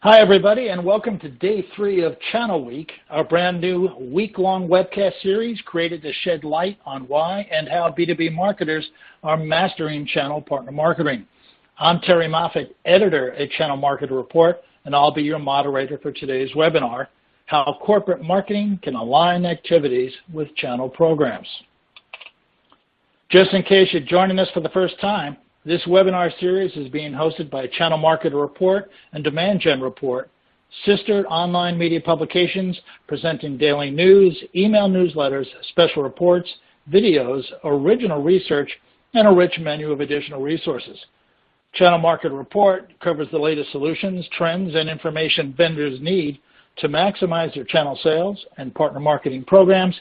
Hi, everybody, and welcome to Day 3 of Channel Week, our brand new week-long webcast series created to shed light on why and how B2B marketers are mastering channel partner marketing. I'm Terry Moffat, editor at Channel Marketer Report, and I'll be your moderator for today's webinar, How Corporate Marketing Can Align Activities with Channel Programs. Just in case you're joining us for the first time, this webinar series is being hosted by Channel Marketer Report and Demand Gen Report, sister online media publications presenting daily news, email newsletters, special reports, videos, original research, and a rich menu of additional resources. Channel Marketer Report covers the latest solutions, trends, and information vendors need to maximize their channel sales and partner marketing programs.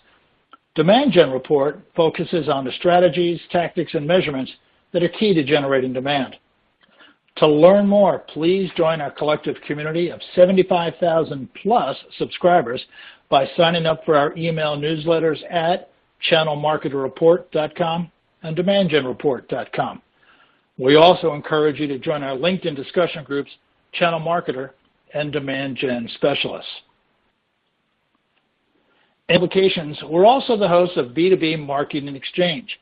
Demand Gen Report focuses on the strategies, tactics, and measurements that are key to generating demand. To learn more, please join our collective community of 75,000 plus subscribers by signing up for our email newsletters at channelmarketerreport.com and demandgenreport.com. We also encourage you to join our LinkedIn discussion groups, Channel Marketer and Demand Gen Specialists. Applications, we're also the hosts of B2B Marketing Exchange.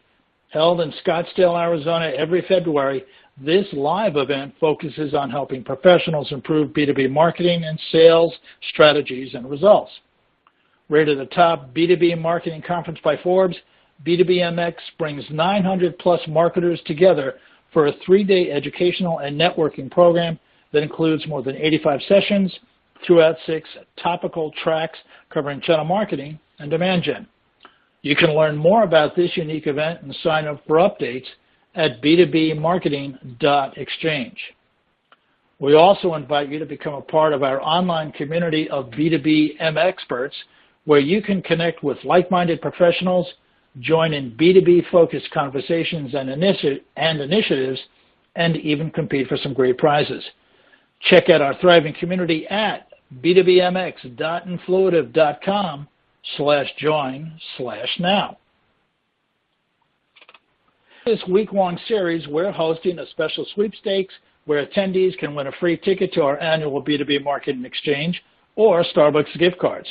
Held in Scottsdale, Arizona every February, this live event focuses on helping professionals improve B2B marketing and sales strategies and results. Rated the top B2B marketing conference by Forbes, B2BMX brings 900 plus marketers together for a 3-day educational and networking program that includes more than 85 sessions throughout 6 topical tracks covering channel marketing and demand gen. You can learn more about this unique event and sign up for updates at b2bmarketing.exchange. We also invite you to become a part of our online community of B2B experts, where you can connect with like-minded professionals, join in B2B-focused conversations and initiatives, and even compete for some great prizes. Check out our thriving community at b2bmx.influitive.com/join/now. This week-long series, we're hosting a special sweepstakes where attendees can win a free ticket to our annual B2B Marketing Exchange or Starbucks gift cards.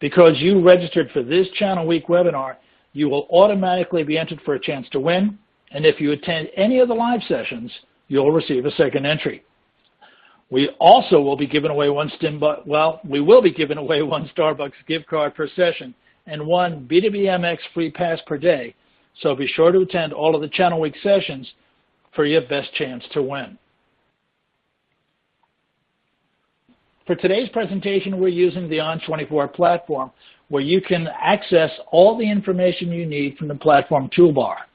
Because you registered for this Channel Week webinar, you will automatically be entered for a chance to win, and if you attend any of the live sessions, you'll receive a second entry. We also will be giving away one Starbucks gift card per session and one B2BMX free pass per day, so be sure to attend all of the Channel Week sessions for your best chance to win. For today's presentation, we're using the On24 platform, where you can access all the information you need from the platform toolbar.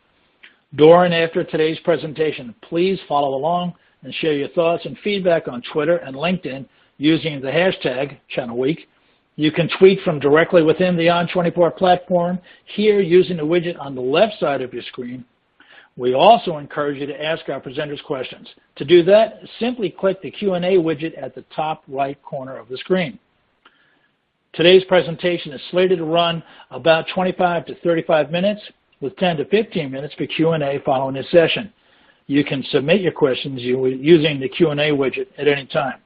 During and after today's presentation, please follow along and share your thoughts and feedback on Twitter and LinkedIn using the hashtag Channel Week. You can tweet from directly within the On24 platform here using the widget on the left side of your screen. We also encourage you to ask our presenters questions. To do that, simply click the Q&A widget at the top right corner of the screen. Today's presentation is slated to run about 25 to 35 minutes with 10 to 15 minutes for Q&A following this session. You can submit your questions using the Q&A widget at any time.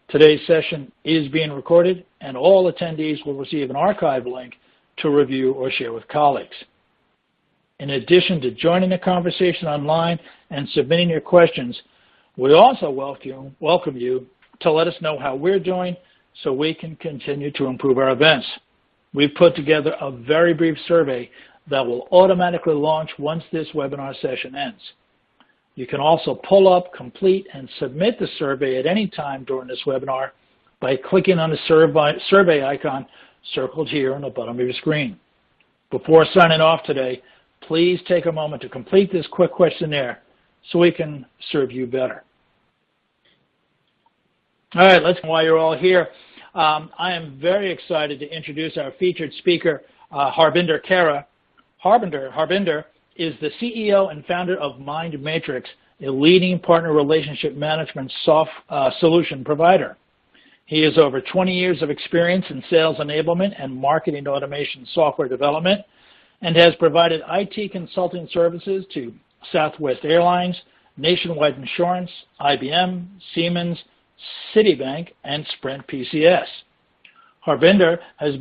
Today's session is being recorded, and all attendees will receive an archive link to review or share with colleagues. In addition to joining the conversation online and submitting your questions, we also welcome you to let us know how we're doing so we can continue to improve our events. We've put together a very brief survey that will automatically launch once this webinar session ends. You can also pull up, complete, and submit the survey at any time during this webinar by clicking on the survey icon circled here on the bottom of your screen. Before signing off today, please take a moment to complete this quick questionnaire so we can serve you better. All right, while you're all here, I am very excited to introduce our featured speaker, Harbinder Kara. Harbinder is the CEO and founder of Mindmatrix, a leading partner relationship management solution provider. He has over 20 years of experience in sales enablement and marketing automation software development, and has provided IT consulting services to Southwest Airlines, Nationwide Insurance, IBM, Siemens, Citibank, and Sprint PCS. Harbinder has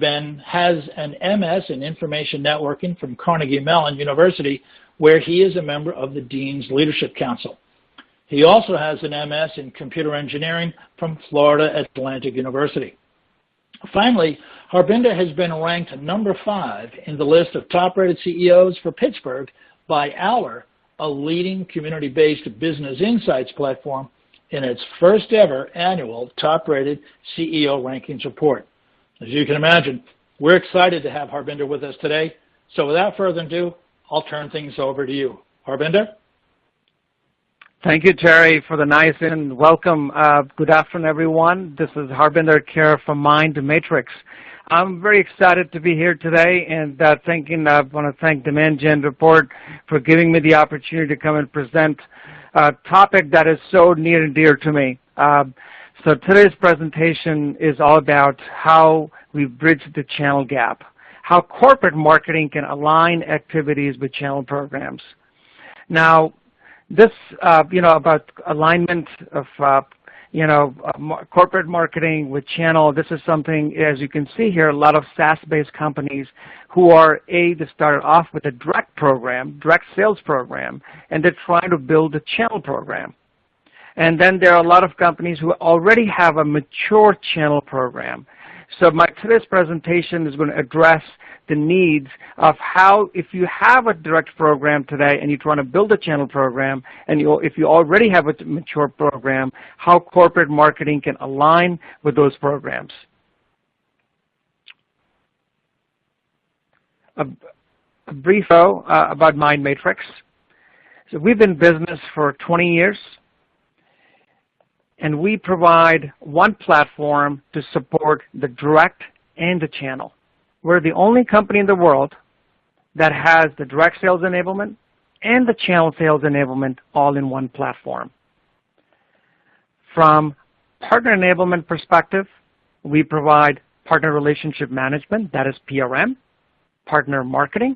an MS in Information Networking from Carnegie Mellon University, where he is a member of the Dean's Leadership Council. He also has an MS in Computer Engineering from Florida Atlantic University. Finally, Harbinder has been ranked number 5 in the list of top-rated CEOs for Pittsburgh by Our, a leading community-based business insights platform, in its first ever annual top-rated CEO rankings report. As you can imagine, we're excited to have Harbinder with us today. So without further ado, I'll turn things over to you. Harbinder? Thank you, Terry, for the nice and welcome. Good afternoon, everyone. This is Harbinder Kher from Mindmatrix. I'm very excited to be here today, and I want to thank Demand Gen Report for giving me the opportunity to come and present a topic that is so near and dear to me. So today's presentation is all about how we bridge the channel gap, how corporate marketing can align activities with channel programs. Now, this, about alignment of, corporate marketing with channel, this is something, as you can see here, a lot of SaaS-based companies who are, they started off with a direct sales program, and they're trying to build a channel program. And then there are a lot of companies who already have a mature channel program. So today's presentation is going to address the needs of how, if you have a direct program today and you're trying to build a channel program, and if you already have a mature program, how corporate marketing can align with those programs. A brief about Mindmatrix. So we've been in business for 20 years. And we provide one platform to support the direct and the channel. We're the only company in the world that has the direct sales enablement and the channel sales enablement all in one platform. From partner enablement perspective, we provide partner relationship management, that is PRM, partner marketing,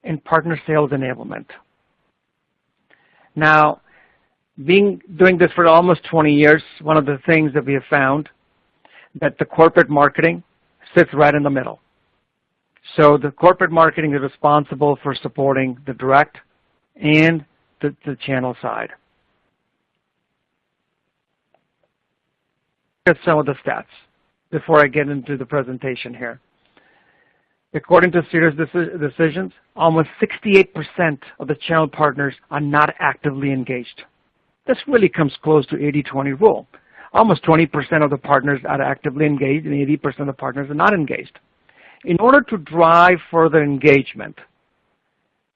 and partner sales enablement. Now, doing this for almost 20 years, one of the things that we have found that the corporate marketing sits right in the middle. So the corporate marketing is responsible for supporting the direct and the channel side. Look at some of the stats before I get into the presentation here. According to SiriusDecisions, almost 68% of the channel partners are not actively engaged. This really comes close to 80-20 rule. Almost 20% of the partners are actively engaged and 80% of the partners are not engaged. In order to drive further engagement,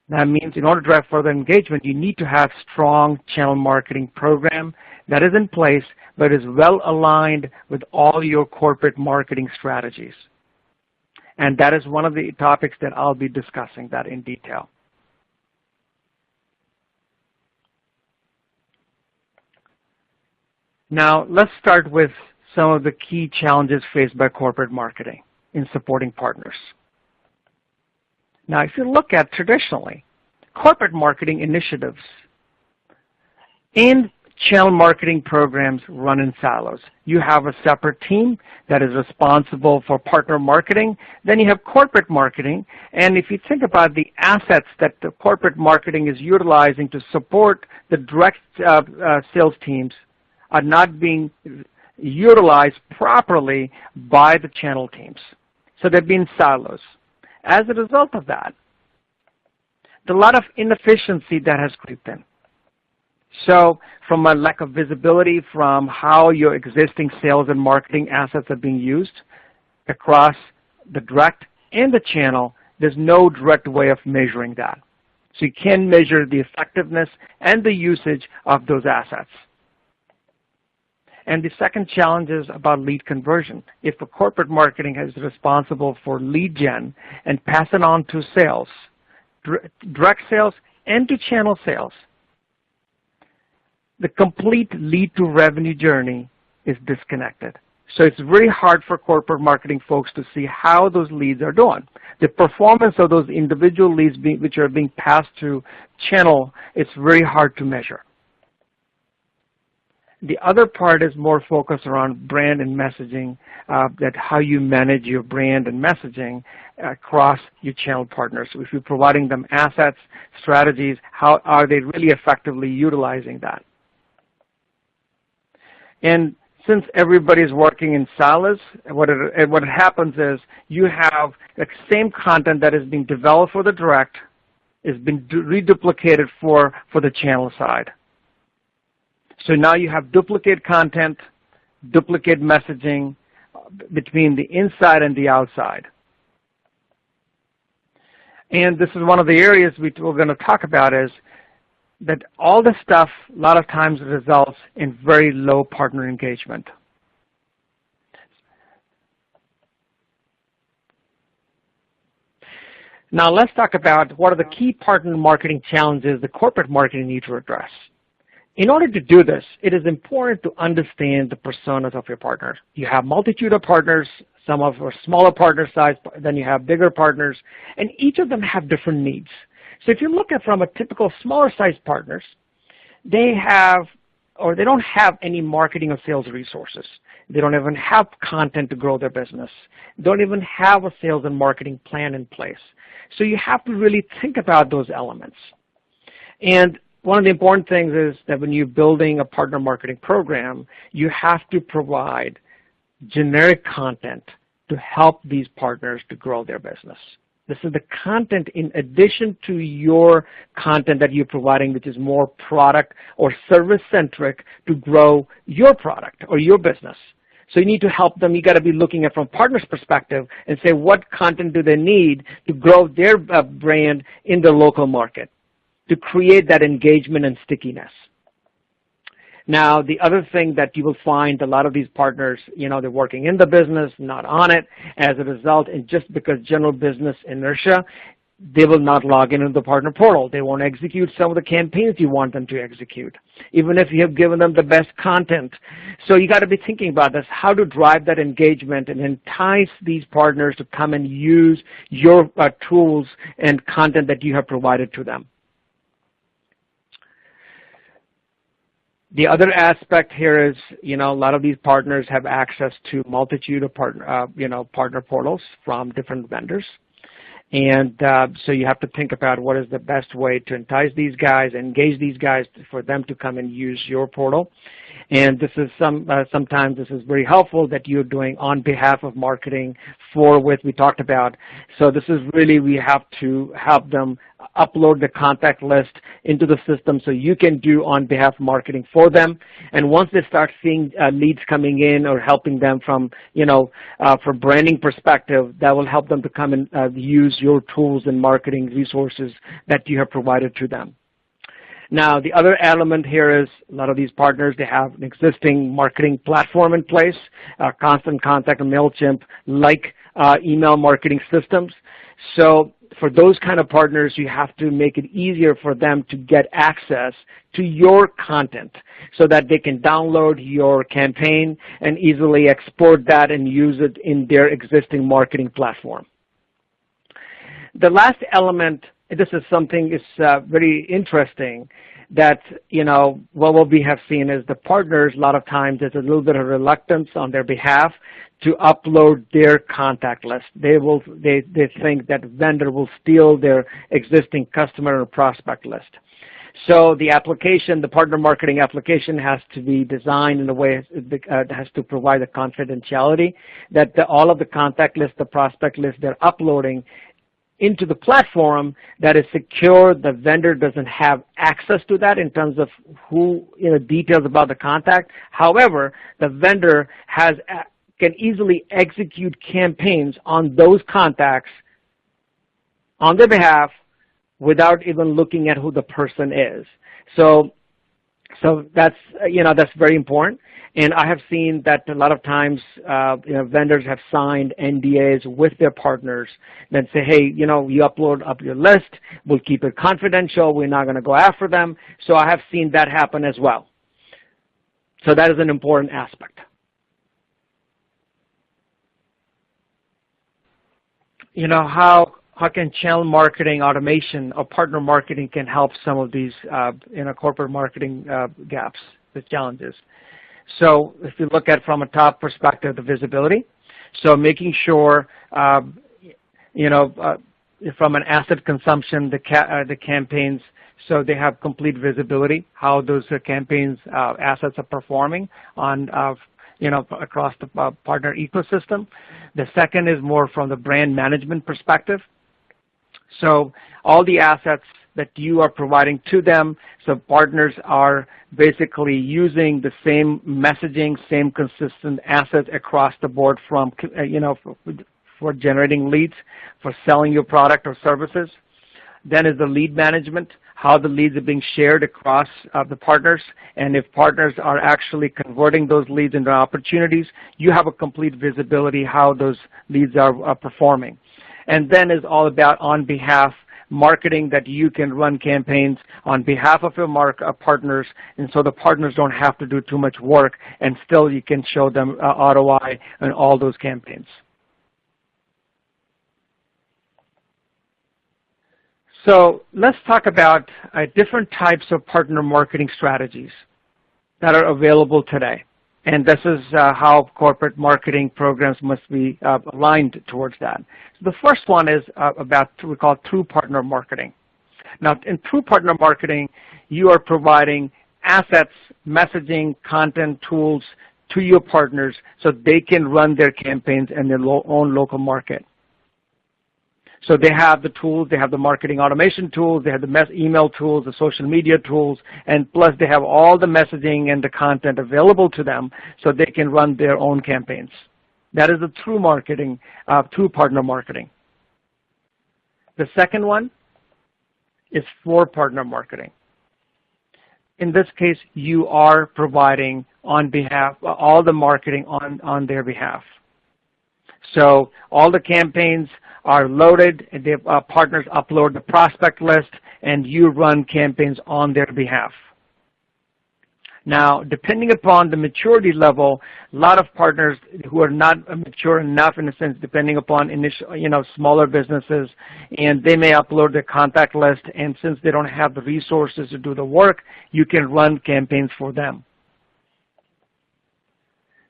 that means in order to drive further engagement, you need to have strong channel marketing program that is in place but is well aligned with all your corporate marketing strategies. And that is one of the topics that I'll be discussing that in detail. Now, let's start with some of the key challenges faced by corporate marketing in supporting partners. Now, if you look at traditionally, corporate marketing initiatives and channel marketing programs run in silos. You have a separate team that is responsible for partner marketing. Then you have corporate marketing. And if you think about the assets that the corporate marketing is utilizing to support the direct sales teams, are not being utilized properly by the channel teams. So they've been silos. As a result of that, there's a lot of inefficiency that has crept in. So from a lack of visibility from how your existing sales and marketing assets are being used across the direct and the channel, there's no direct way of measuring that. So you can measure the effectiveness and the usage of those assets. And the second challenge is about lead conversion. If a corporate marketing is responsible for lead gen and pass it on to sales, direct sales and to channel sales, the complete lead to revenue journey is disconnected. So it's very hard for corporate marketing folks to see how those leads are doing. The performance of those individual leads which are being passed to channel, it's very hard to measure. The other part is more focused around brand and messaging, that how you manage your brand and messaging across your channel partners. So if you're providing them assets, strategies, how are they really effectively utilizing that? And since everybody's working in silos, what happens is you have the same content that is being developed for the direct is being reduplicated for the channel side. So now you have duplicate content, duplicate messaging between the inside and the outside. And this is one of the areas we're going to talk about is that all this stuff a lot of times results in very low partner engagement. Now let's talk about what are the key partner marketing challenges the corporate marketing need to address. In order to do this, it is important to understand the personas of your partners. You have multitude of partners, some of are smaller partner size, then you have bigger partners, and each of them have different needs. So if you look at from a typical smaller sized partners, they have or they don't have any marketing or sales resources. They don't even have content to grow their business. They don't even have a sales and marketing plan in place. So you have to really think about those elements. And one of the important things is that when you're building a partner marketing program, you have to provide generic content to help these partners to grow their business. This is the content in addition to your content that you're providing, which is more product or service-centric to grow your product or your business. So you need to help them. You got to be looking at from partner's perspective and say what content do they need to grow their brand in the local market, to create that engagement and stickiness. Now, the other thing that you will find, a lot of these partners, they're working in the business, not on it. As a result, and just because general business inertia, they will not log into the partner portal. They won't execute some of the campaigns you want them to execute, even if you have given them the best content. So you got to be thinking about this, how to drive that engagement and entice these partners to come and use your tools and content that you have provided to them. The other aspect here is, a lot of these partners have access to multitude of partner portals from different vendors. And so you have to think about what is the best way to entice these guys, engage these guys for them to come and use your portal. And this is sometimes this is very helpful that you're doing on behalf of marketing for what we talked about. So this is really, we have to help them upload the contact list into the system so you can do on behalf of marketing for them. And once they start seeing leads coming in or helping them from, for branding perspective, that will help them to come and use your tools and marketing resources that you have provided to them. Now, the other element here is a lot of these partners, they have an existing marketing platform in place, Constant Contact and MailChimp, like email marketing systems. So for those kind of partners, you have to make it easier for them to get access to your content so that they can download your campaign and easily export that and use it in their existing marketing platform. The last element, this is something is very interesting, that what we have seen is the partners, a lot of times there's a little bit of reluctance on their behalf to upload their contact list. They think that vendor will steal their existing customer or prospect list. So the application, the partner marketing application, has to be designed in a way that has to provide the confidentiality that all of the contact list, the prospect list they're uploading into the platform that is secure. The vendor doesn't have access to that in terms of details about the contact. However, the vendor can easily execute campaigns on those contacts on their behalf without even looking at who the person is. So that's that's very important. And I have seen that a lot of times, vendors have signed NDAs with their partners that say, hey, you upload up your list, we'll keep it confidential, we're not going to go after them. So I have seen that happen as well. So that is an important aspect. How can channel marketing automation or partner marketing can help some of these corporate marketing gaps? the challenges. So if you look at from a top perspective, the visibility, so making sure, from an asset consumption, the campaigns, so they have complete visibility, how those campaigns, assets are performing on, across the partner ecosystem. The second is more from the brand management perspective. So all the assets that you are providing to them, so partners are basically using the same messaging, same consistent assets across the board from, for generating leads, for selling your product or services. Then is the lead management, how the leads are being shared across the partners, and if partners are actually converting those leads into opportunities, you have a complete visibility how those leads are performing. And then is all about on behalf marketing, that you can run campaigns on behalf of your partners, and so the partners don't have to do too much work, and still you can show them ROI on all those campaigns. So let's talk about different types of partner marketing strategies that are available today. And this is how corporate marketing programs must be aligned towards that. So the first one is about what we call true partner marketing. Now, in true partner marketing, you are providing assets, messaging, content, tools to your partners so they can run their campaigns in their own local market. So they have the tools, they have the marketing automation tools, they have the email tools, the social media tools, and plus they have all the messaging and the content available to them so they can run their own campaigns. That is the true marketing, true partner marketing. The second one is for partner marketing. In this case, you are providing on behalf, all the marketing on their behalf. So all the campaigns are loaded, and the partners upload the prospect list, and you run campaigns on their behalf. Now, depending upon the maturity level, a lot of partners who are not mature enough, in a sense, depending upon initial, smaller businesses, and they may upload their contact list, and since they don't have the resources to do the work, you can run campaigns for them.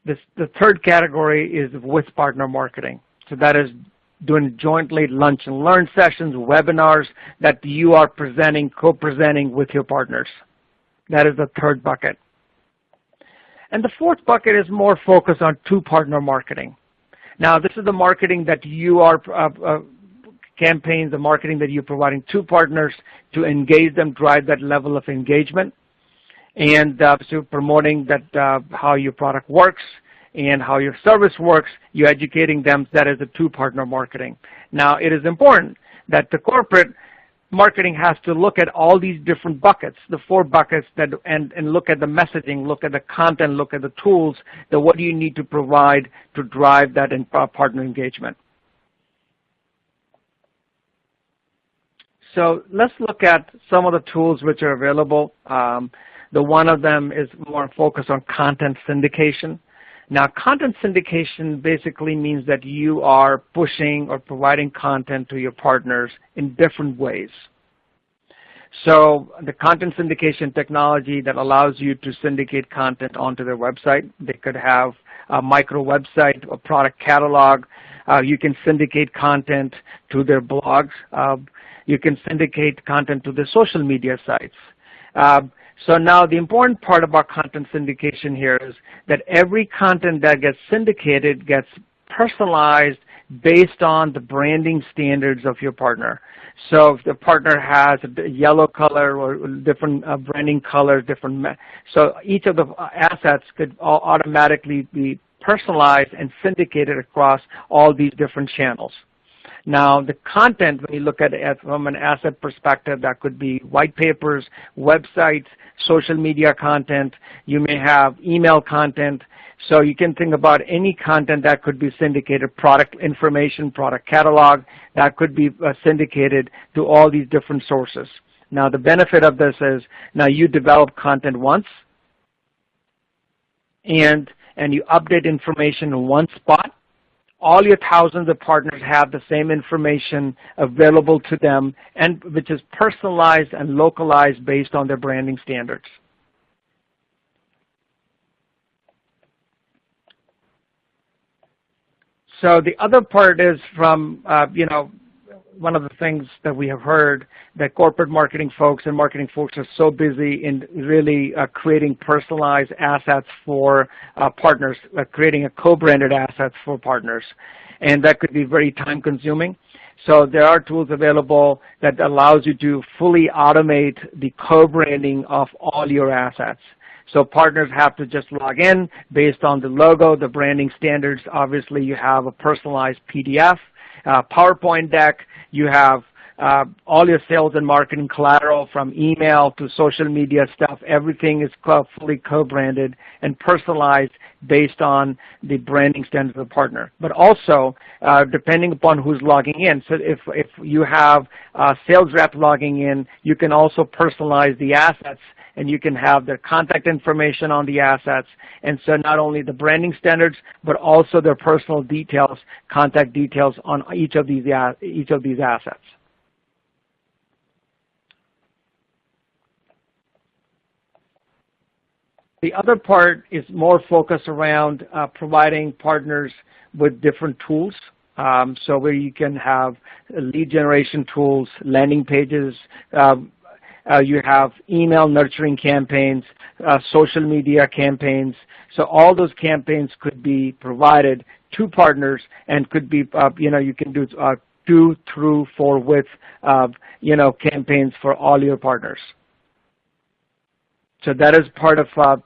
The third category is with partner marketing. So that is doing jointly lunch and learn sessions, webinars that you are presenting, co-presenting with your partners. That is the third bucket. And the fourth bucket is more focused on true partner marketing. Now, this is the marketing that you are, campaigns, the marketing that you're providing to partners to engage them, drive that level of engagement, and so promoting that how your product works and how your service works, you're educating them. That is the true partner marketing. Now, it is important that the corporate marketing has to look at all these different buckets, the four buckets, and look at the messaging, look at the content, look at the tools, that what do you need to provide to drive that in partner engagement. So let's look at some of the tools which are available. The one of them is more focused on content syndication. Now, content syndication basically means that you are pushing or providing content to your partners in different ways. So the content syndication technology that allows you to syndicate content onto their website. They could have a micro website, a product catalog. You can syndicate content to their blogs. You can syndicate content to their social media sites. So now the important part about content syndication here is that every content that gets syndicated gets personalized based on the branding standards of your partner. So if the partner has a yellow color or different branding colors, so each of the assets could automatically be personalized and syndicated across all these different channels. Now, the content, when you look at it from an asset perspective, that could be white papers, websites, social media content. You may have email content. So you can think about any content that could be syndicated, product information, product catalog, that could be syndicated to all these different sources. Now, the benefit of this is now you develop content once, and you update information in one spot. All your thousands of partners have the same information available to them, and which is personalized and localized based on their branding standards. So the other part is from, one of the things that we have heard that corporate marketing folks and marketing folks are so busy in really creating personalized assets for partners, creating a co-branded assets for partners. And that could be very time consuming. So there are tools available that allows you to fully automate the co-branding of all your assets. So partners have to just log in based on the logo, the branding standards. Obviously, you have a personalized PDF, PowerPoint deck. You have all your sales and marketing collateral from email to social media stuff. Everything is fully co-branded and personalized based on the branding standards of the partner. But also, depending upon who's logging in. So if you have a sales rep logging in, you can also personalize the assets, and you can have their contact information on the assets. And so not only the branding standards, but also their personal details, contact details on each of these assets. The other part is more focused around providing partners with different tools. So where you can have lead generation tools, landing pages, you have email nurturing campaigns, social media campaigns. So all those campaigns could be provided to partners and could be, you can do 2 through 4 with, campaigns for all your partners. So that is part of, all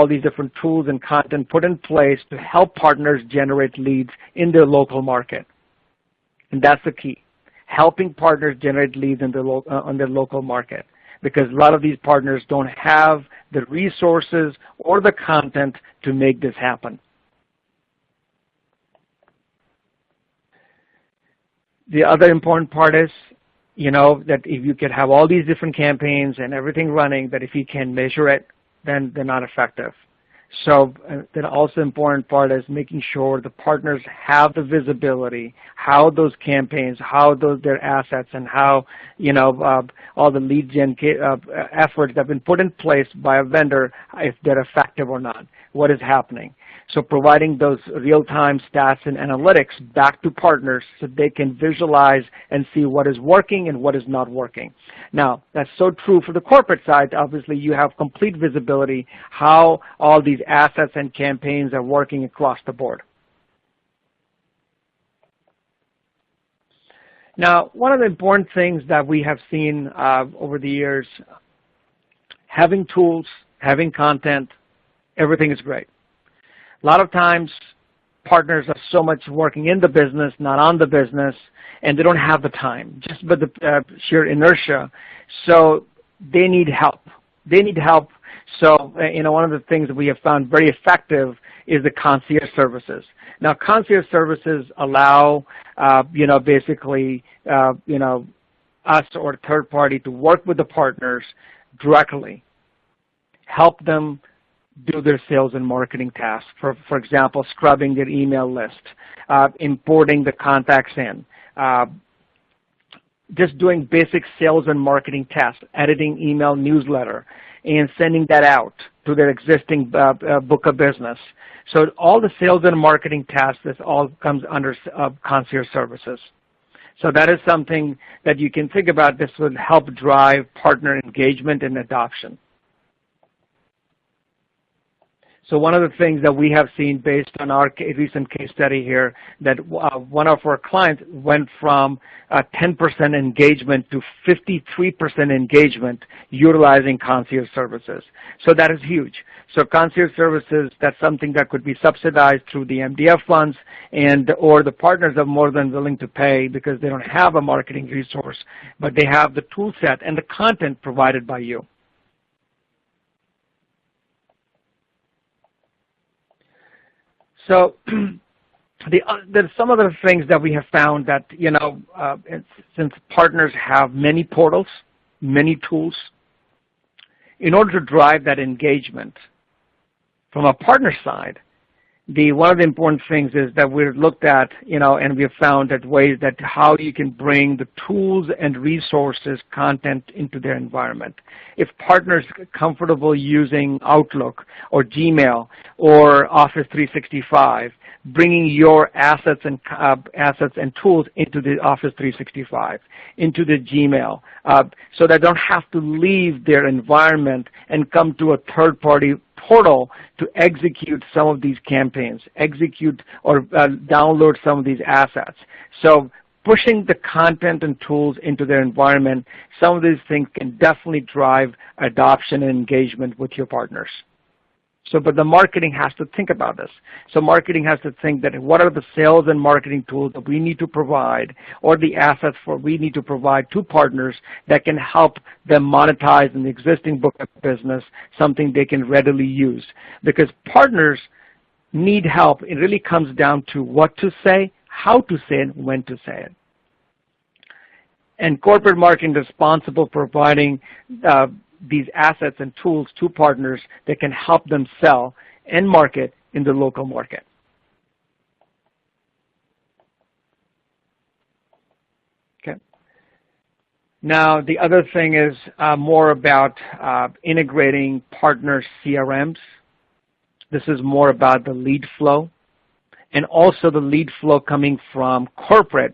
these different tools and content put in place to help partners generate leads in their local market. And that's the key. Helping partners generate leads in on their local market, because a lot of these partners don't have the resources or the content to make this happen. The other important part is, that if you could have all these different campaigns and everything running, that if you can measure it, then they're not effective. So the also important part is making sure the partners have the visibility, how those campaigns, how their assets, and how all the lead gen efforts that have been put in place by a vendor, if they're effective or not, what is happening. So providing those real-time stats and analytics back to partners so they can visualize and see what is working and what is not working. Now, that's so true for the corporate side. Obviously, you have complete visibility how all these assets and campaigns are working across the board. Now, one of the important things that we have seen over the years, having tools, having content, everything is great. A lot of times, partners are so much working in the business, not on the business, and they don't have the time, just by the sheer inertia. So they need help. They need help. So, one of the things that we have found very effective is the concierge services. Now, concierge services allow, basically, us or a third party to work with the partners directly, help them do their sales and marketing tasks. For example, scrubbing their email list, importing the contacts in, just doing basic sales and marketing tasks, editing email newsletter, and sending that out to their existing book of business. So all the sales and marketing tasks, this all comes under concierge services. So that is something that you can think about. This would help drive partner engagement and adoption. So one of the things that we have seen based on our recent case study here, that one of our clients went from 10% engagement to 53% engagement utilizing concierge services. So that is huge. So concierge services, that's something that could be subsidized through the MDF funds, or the partners are more than willing to pay because they don't have a marketing resource, but they have the tool set and the content provided by you. So there's some other things that we have found that, since partners have many portals, many tools, in order to drive that engagement from a partner side, one of the important things is that we've looked at, and we've found that ways that how you can bring the tools and resources, content into their environment. If partners are comfortable using Outlook or Gmail or Office 365, bringing your assets and tools into the Office 365, into the Gmail, so they don't have to leave their environment and come to a third-party portal to execute some of these campaigns, execute or download some of these assets. So pushing the content and tools into their environment, some of these things can definitely drive adoption and engagement with your partners. So, but the marketing has to think about this. So marketing has to think that what are the sales and marketing tools that we need to provide, or the assets we need to provide to partners that can help them monetize an existing book of business, something they can readily use. Because partners need help. It really comes down to what to say, how to say it, when to say it. And corporate marketing is responsible for providing these assets and tools to partners that can help them sell and market in the local market. Okay. Now, the other thing is more about integrating partner CRMs. This is more about the lead flow, and also the lead flow coming from corporate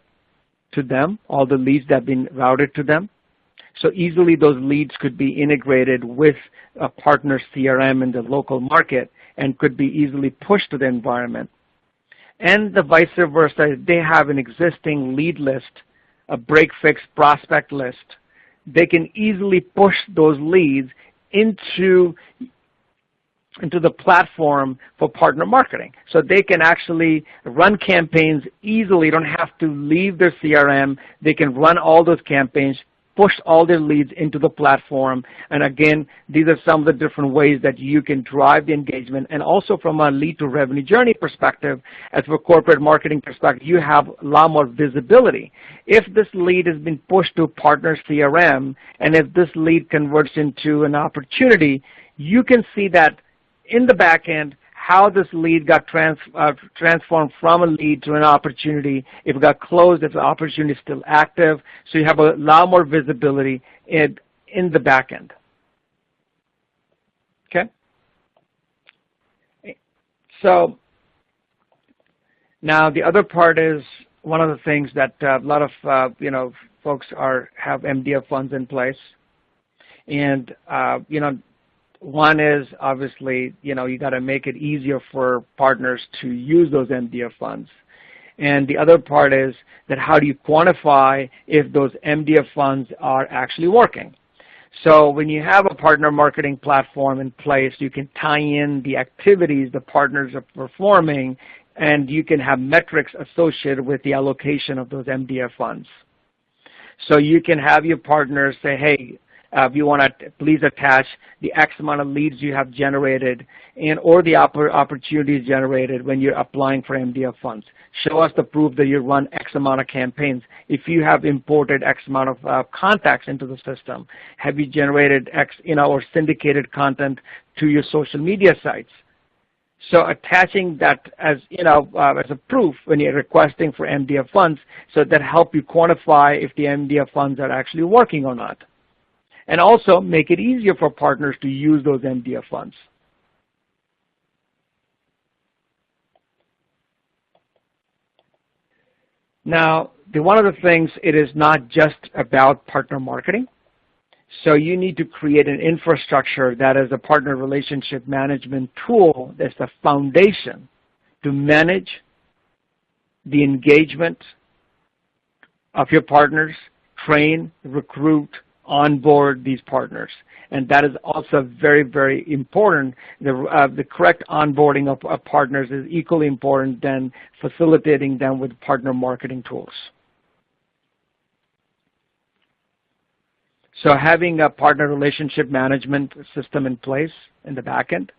to them, all the leads that have been routed to them. So easily those leads could be integrated with a partner CRM in the local market and could be easily pushed to the environment. And the vice versa, if they have an existing lead list, a break-fix prospect list, they can easily push those leads into the platform for partner marketing. So they can actually run campaigns easily, don't have to leave their CRM. They can run all those campaigns, push all their leads into the platform. And again, these are some of the different ways that you can drive the engagement. And also from a lead to revenue journey perspective, as for corporate marketing perspective, you have a lot more visibility. If this lead has been pushed to partner CRM, and if this lead converts into an opportunity, you can see that in the back end, how this lead got transformed from a lead to an opportunity, if it got closed, if the opportunity is still active. So you have a lot more visibility in the back end. Okay? So now the other part is one of the things that a lot of folks have MDF funds in place. And one is obviously, you got to make it easier for partners to use those MDF funds. And the other part is that how do you quantify if those MDF funds are actually working? So when you have a partner marketing platform in place, you can tie in the activities the partners are performing, and you can have metrics associated with the allocation of those MDF funds. So you can have your partners say, hey, if you want to please attach the X amount of leads you have generated or the opportunities generated when you're applying for MDF funds. Show us the proof that you run X amount of campaigns. If you have imported X amount of contacts into the system, have you generated X, or syndicated content to your social media sites? So attaching that as a proof when you're requesting for MDF funds, so that help you quantify if the MDF funds are actually working or not. And also make it easier for partners to use those MDF funds. Now, one of the things, it is not just about partner marketing. So you need to create an infrastructure that is a partner relationship management tool that's the foundation to manage the engagement of your partners, train, recruit, onboard these partners. And that is also very, very important. The correct onboarding of partners is equally important than facilitating them with partner marketing tools. So having a partner relationship management system in place in the back end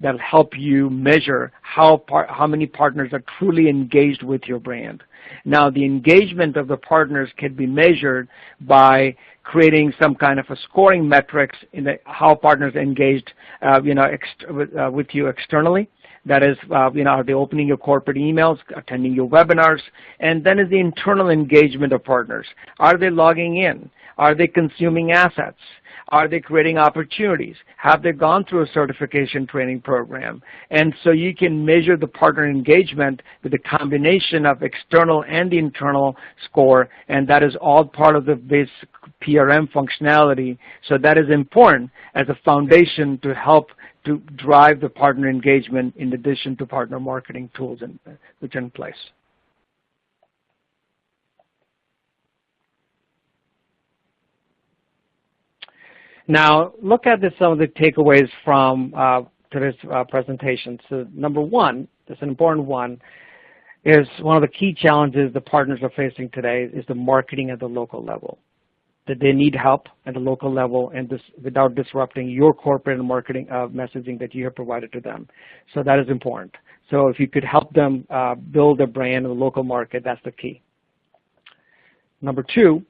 that will help you measure how many partners are truly engaged with your brand. Now, the engagement of the partners can be measured by creating some kind of a scoring metrics in how partners engaged with you externally. That is, are they opening your corporate emails, attending your webinars? And then is the internal engagement of partners. Are they logging in? Are they consuming assets? Are they creating opportunities? Have they gone through a certification training program? And so you can measure the partner engagement with a combination of external and the internal score, and that is all part of the basic PRM functionality. So that is important as a foundation to help to drive the partner engagement in addition to partner marketing tools which are in place. Now, look at some of the takeaways from today's presentation. So number one, that's an important one, is one of the key challenges the partners are facing today is the marketing at the local level. That they need help at the local level and this without disrupting your corporate and marketing messaging that you have provided to them. So that is important. So if you could help them build a brand in the local market, that's the key. Number two,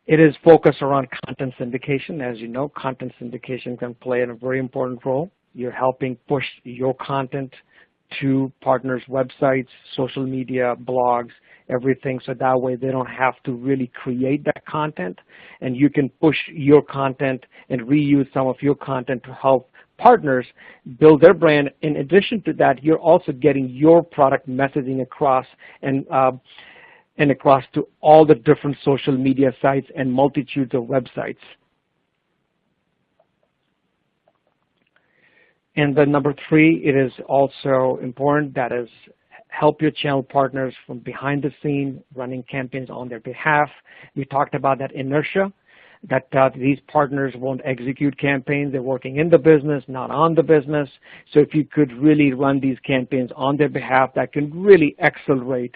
it is focused around content syndication. As you know, content syndication can play a very important role. You're helping push your content to partners' websites, social media, blogs, everything, so that way they don't have to really create that content, and you can push your content and reuse some of your content to help partners build their brand. In addition to that, you're also getting your product messaging across and across to all the different social media sites and multitudes of websites. And then number three, it is also important, that is, help your channel partners from behind the scene, running campaigns on their behalf. We talked about that inertia, that these partners won't execute campaigns. They're working in the business, not on the business. So if you could really run these campaigns on their behalf, that can really accelerate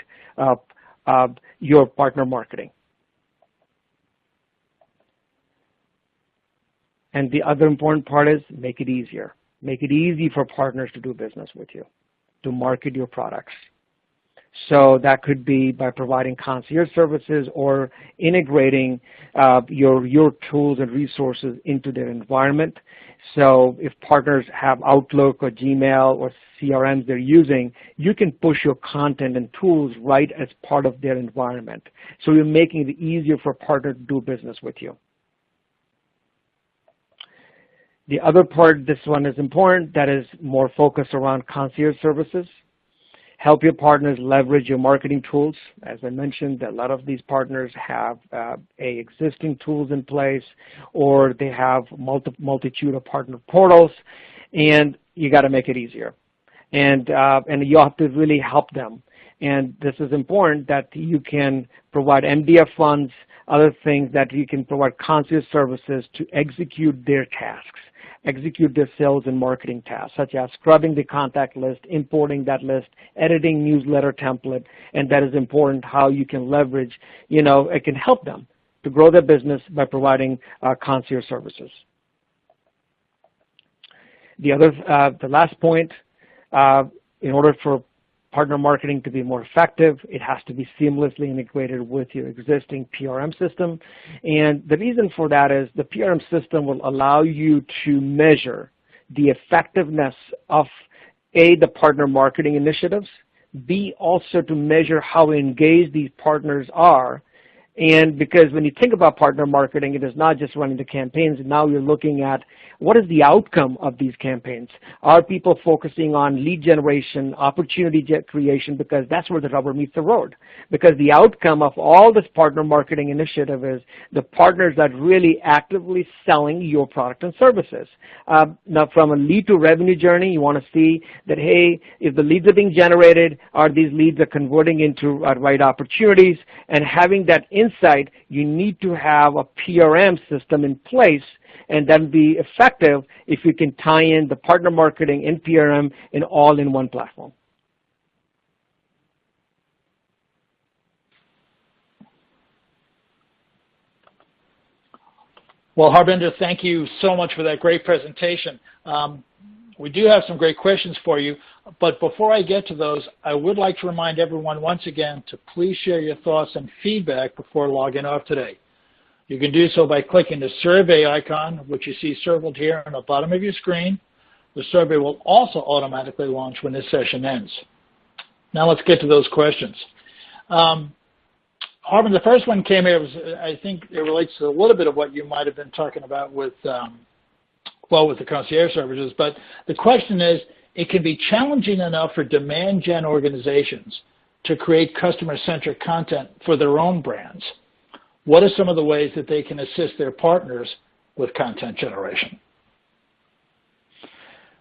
your partner marketing. And the other important part is make it easier. Make it easy for partners to do business with you, to market your products. So that could be by providing concierge services or integrating your tools and resources into their environment. So if partners have Outlook or Gmail or CRMs they're using, you can push your content and tools right as part of their environment. So you're making it easier for partners to do business with you. The other part, this one is important, that is more focused around concierge services. Help your partners leverage your marketing tools. As I mentioned, a lot of these partners have existing tools in place, or they have multitude of partner portals, and you got to make it easier. And you have to really help them. And this is important, that you can provide MDF funds, other things that you can provide concierge services to execute their tasks, execute their sales and marketing tasks, such as scrubbing the contact list, importing that list, editing newsletter template, and that is important, how you can leverage, it can help them to grow their business by providing concierge services. The last point, in order for partner marketing to be more effective, it has to be seamlessly integrated with your existing PRM system. And the reason for that is the PRM system will allow you to measure the effectiveness of A, the partner marketing initiatives, B, also to measure how engaged these partners are. And because when you think about partner marketing, it is not just running the campaigns. Now you're looking at what is the outcome of these campaigns. Are people focusing on lead generation, opportunity creation, because that's where the rubber meets the road. Because the outcome of all this partner marketing initiative is the partners that really actively selling your product and services. Now from a lead to revenue journey, you want to see that, hey, if the leads are being generated, are these leads are converting into right opportunities, and having that insight, you need to have a PRM system in place, and then be effective if you can tie in the partner marketing and PRM in all in one platform. Well, Harbinder, thank you so much for that great presentation. We do have some great questions for you, but before I get to those, I would like to remind everyone once again to please share your thoughts and feedback before logging off today. You can do so by clicking the survey icon, which you see circled here on the bottom of your screen. The survey will also automatically launch when this session ends. Now let's get to those questions. Harvin, the first one came here, I think it relates to a little bit of what you might have been talking about with, with the concierge services, but the question is, it can be challenging enough for demand gen organizations to create customer-centric content for their own brands. What are some of the ways that they can assist their partners with content generation?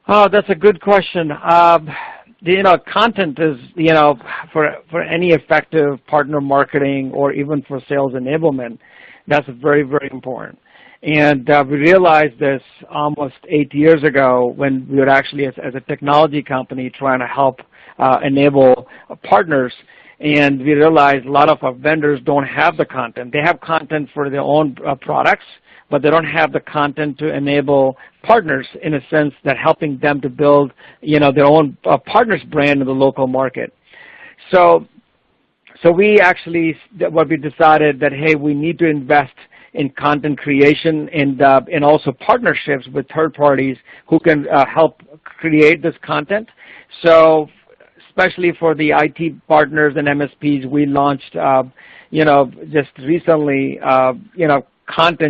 Oh, that's a good question. Content is, for any effective partner marketing or even for sales enablement, that's very, very important. And we realized this almost 8 years ago when we were actually, as a technology company, trying to help enable partners. And we realized a lot of our vendors don't have the content. They have content for their own products, but they don't have the content to enable partners in a sense that helping them to build, their own partners brand in the local market. So we actually, what we decided that, hey, we need to invest in content creation and also partnerships with third parties who can help create this content. So especially for the IT partners and MSPs, we launched, just recently,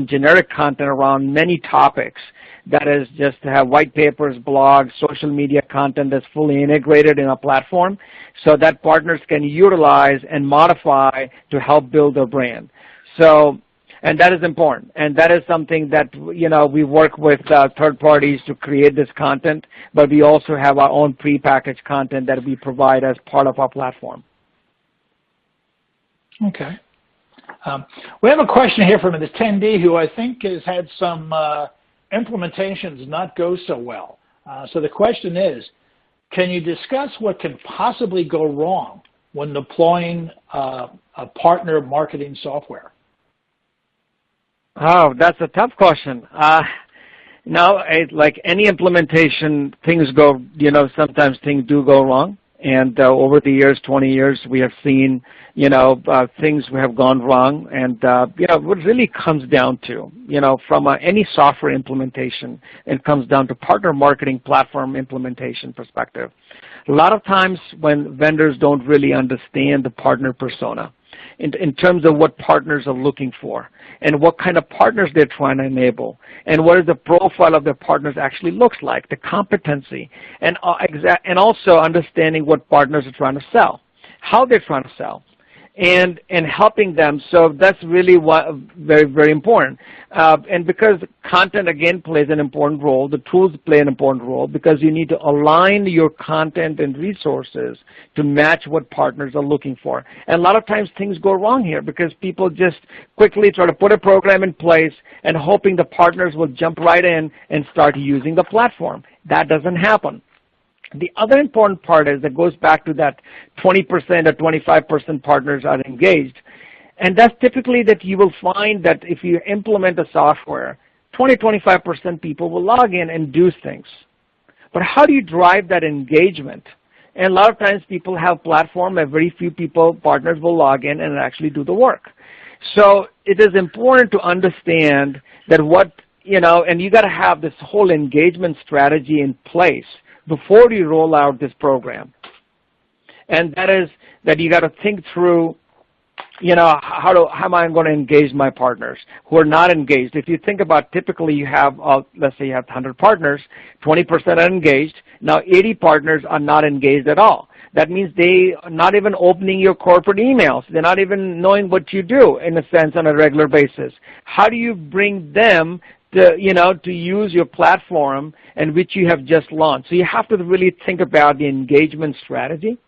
generic content around many topics. That is just to have white papers, blogs, social media content that's fully integrated in a platform so that partners can utilize and modify to help build their brand. So, and that is important. And that is something that, we work with third parties to create this content, but we also have our own prepackaged content that we provide as part of our platform. Okay. We have a question here from an attendee who I think has had some implementations not go so well. So the question is, can you discuss what can possibly go wrong when deploying a partner marketing software? Oh, that's a tough question. Like any implementation, things go, sometimes things do go wrong. And over the years, 20 years, we have seen, things have gone wrong. And, what really comes down to, from any software implementation, it comes down to partner marketing platform implementation perspective. A lot of times when vendors don't really understand the partner persona in terms of what partners are looking for and what kind of partners they're trying to enable and what is the profile of their partners actually looks like, the competency, and also understanding what partners are trying to sell, how they're trying to sell, and helping them. So that's really very, very important. And because content, again, plays an important role, the tools play an important role because you need to align your content and resources to match what partners are looking for. And a lot of times things go wrong here because people just quickly try to put a program in place and hoping the partners will jump right in and start using the platform. That doesn't happen. The other important part is that goes back to that 20% or 25% partners are engaged. And that's typically that you will find that if you implement a software, 20-25% people will log in and do things. But how do you drive that engagement? And a lot of times people have platform where very few partners will log in and actually do the work. So it is important to understand that and you got to have this whole engagement strategy in place before you roll out this program. And that is that you got to think through, how am I going to engage my partners who are not engaged? If you think about typically you have, let's say you have 100 partners, 20% are engaged. Now 80 partners are not engaged at all. That means they are not even opening your corporate emails. They're not even knowing what you do in a sense on a regular basis. How do you bring them to use your platform and which you have just launched? So you have to really think about the engagement strategy,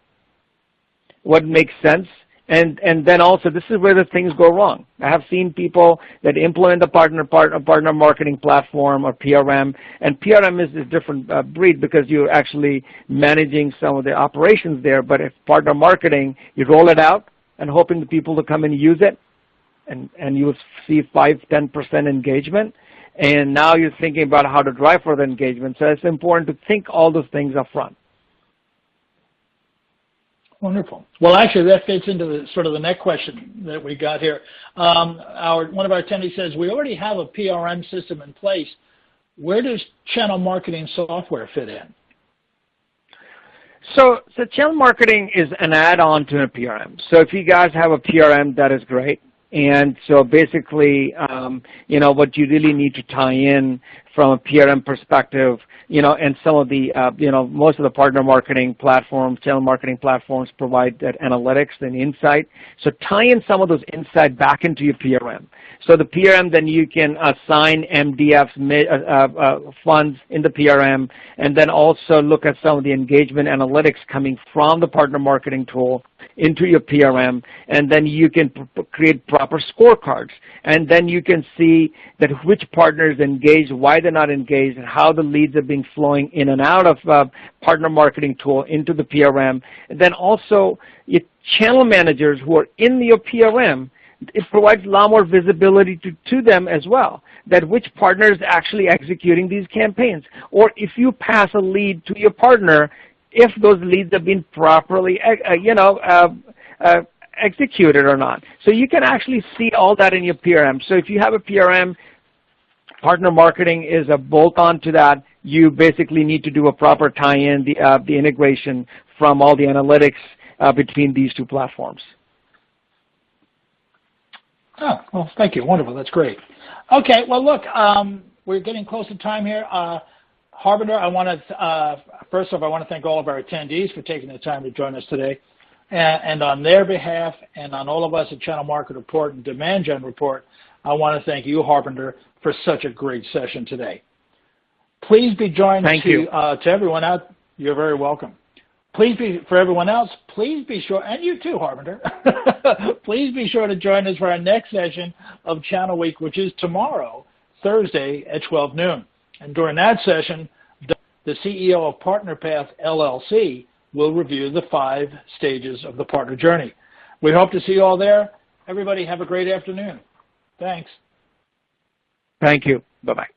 what makes sense, and then also this is where the things go wrong. I have seen people that implement the partner marketing platform or PRM, and PRM is a different breed because you're actually managing some of the operations there, but if partner marketing, you roll it out and hoping the people to come and use it, and you will see 5-10% engagement. And now you're thinking about how to drive further engagement. So it's important to think all those things up front. Wonderful. Well, actually, that fits into the next question that we got here. One of our attendees says, we already have a PRM system in place. where does channel marketing software fit in? So channel marketing is an add-on to a PRM. So if you guys have a PRM, that is great. And so basically, what you really need to tie in from a PRM perspective, and some of the, most of the partner marketing platforms, channel marketing platforms provide that analytics and insight. So tie in some of those insight back into your PRM. So the PRM, then you can assign MDF funds in the PRM, and then also look at some of the engagement analytics coming from the partner marketing tool into your PRM, and then you can create proper scorecards. And then you can see that which partners engaged, why they're not engaged, and how the leads are being flowing in and out of partner marketing tool into the PRM. And then also your channel managers who are in your PRM, it provides a lot more visibility to them as well, that which partner is actually executing these campaigns. Or if you pass a lead to your partner, if those leads have been properly executed or not. So you can actually see all that in your PRM. So if you have a PRM, partner marketing is a bolt-on to that. You basically need to do a proper tie-in, the integration from all the analytics between these two platforms. Oh, well, thank you. Wonderful. That's great. Okay, well, look, we're getting close to time here. Harbinder, first off, I want to thank all of our attendees for taking the time to join us today. And on their behalf and on all of us at Channel Market Report and Demand Gen Report, I want to thank you, Harbinder, for such a great session today. Please be joined to everyone out. You're very welcome. For everyone else, please be sure, and you too, Harbinder, please be sure to join us for our next session of Channel Week, which is tomorrow, Thursday at 12 noon. And during that session, the CEO of PartnerPath LLC will review the 5 stages of the partner journey. We hope to see you all there. Everybody have a great afternoon. Thanks. Thank you. Bye-bye.